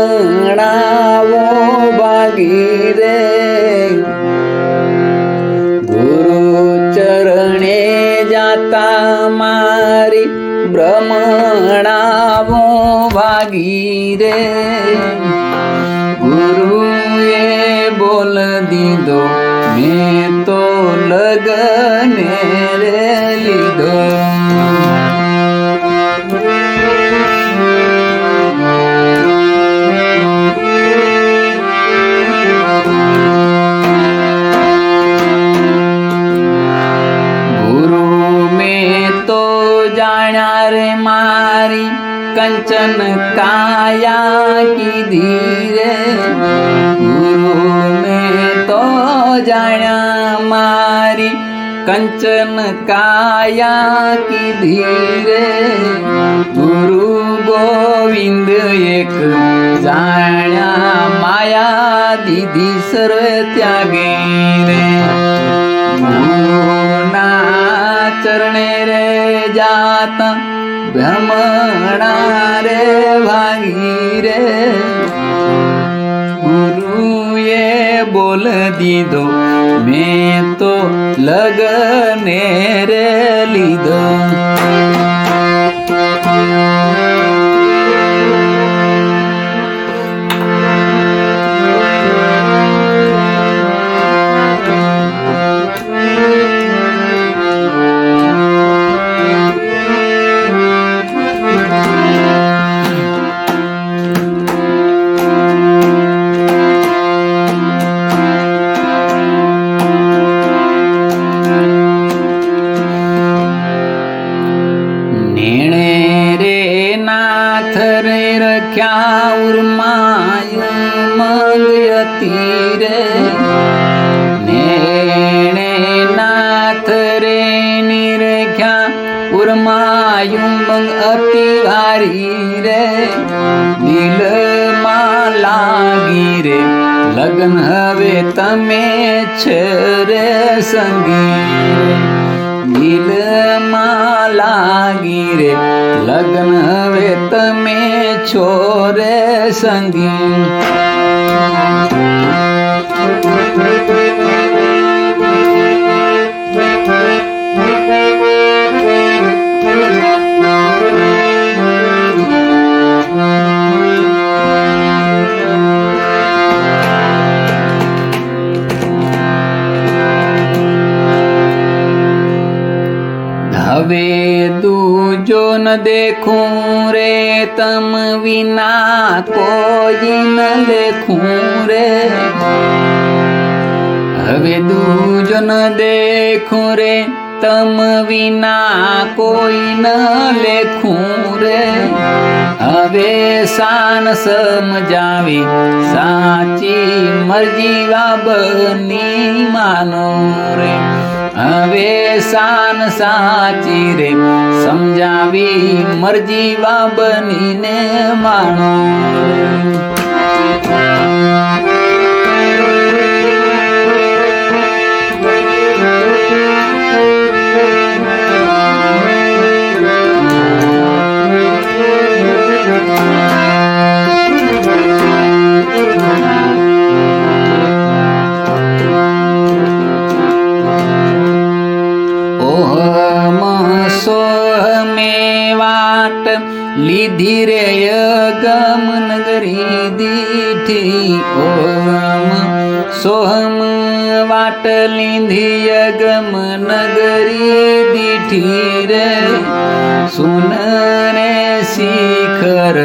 ભ્રમણાવો ભાગી રે ગુરુ ચરણે જાતા મારી ભ્રમણાવો ભાગી રે ગુરુએ બોલ દીધો મેં તો લગને રે લીધો मारी कंचन काया कीधी रे गुरु में तो जाना मारी कंचन काया कीधी रे गुरु गोविंद एक जाना माया दीदी सर्व त्यागे रे गुरुना चरणे रे जाता ભ્રમણા રે ભાગી રે ગુરુએ બોલ દીધો મેં તો લગને રે લીધો રે નેણે નાથ રે નિરખ્યા ઉર્માયું મંગ અતિ વારી રે દિલમાં લાગી રે લગન હવે તમે છે રે સંગી દિલમાં લાગી રે લગન હવે તમે છો રે સંગી હવે દૂજો ન દેખું રે તમ વિના કોઈ ન લેખું રે હવે દૂજો ન દેખું રે તમ વિના કોઈ ન લેખું રે હવે શાન સમજાવી સાચી મરજી વાબની માનો રે હવે શાન સાચી રે સમજાવી મરજી વાબનીને માણો લીધી રે અગમ નગરી દીઠી ઓમ સોહમ વાટ લીધી અગમ નગરી દીઠી રે સુન રે શિખર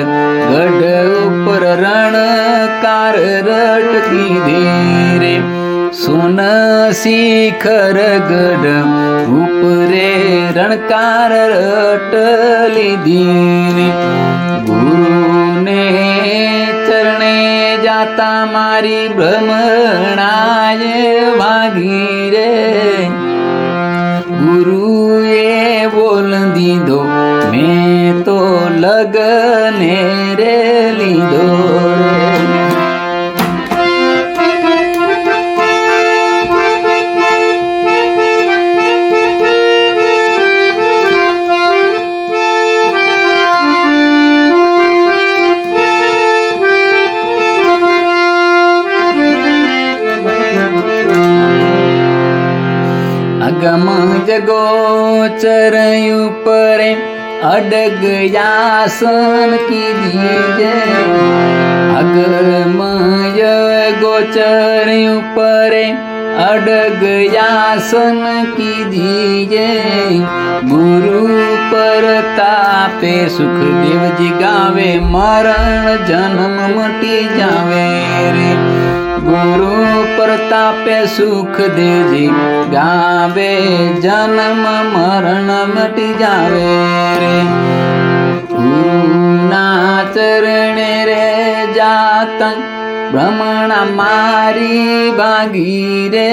ગઢ ઉપર રણકાર રટકી દે રે સુન શિખર ગઢ ઉપરે રણકાર રટ લીધી ગુરુને ચરણે જાતા મારી ભ્રમણાએ ભાગી રે ગુરુએ બોલ દીધો મેં તો લગને રે લીધો गोचर ऊपर अडग आसन कीजिए अगमय गोचर ऊपर अडग आसन कीजिए गुरु परतापे सुखदेव जी गावे मरण जन्म मटी जावे रे गुरु प्रतापे सुखदेव जी गावे जन्म मरण मटी जावे रे गुरुना चरणे रे जाता भ्रमण मारी भागी रे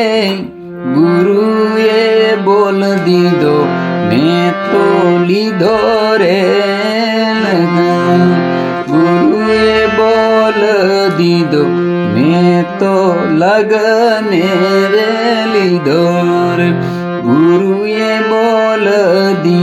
गुरुए बोल दीदो मैं तो लीधो रे गुरुए बोल दीदो मैं तो लगने रे लीधो रे गुरुए बोल दी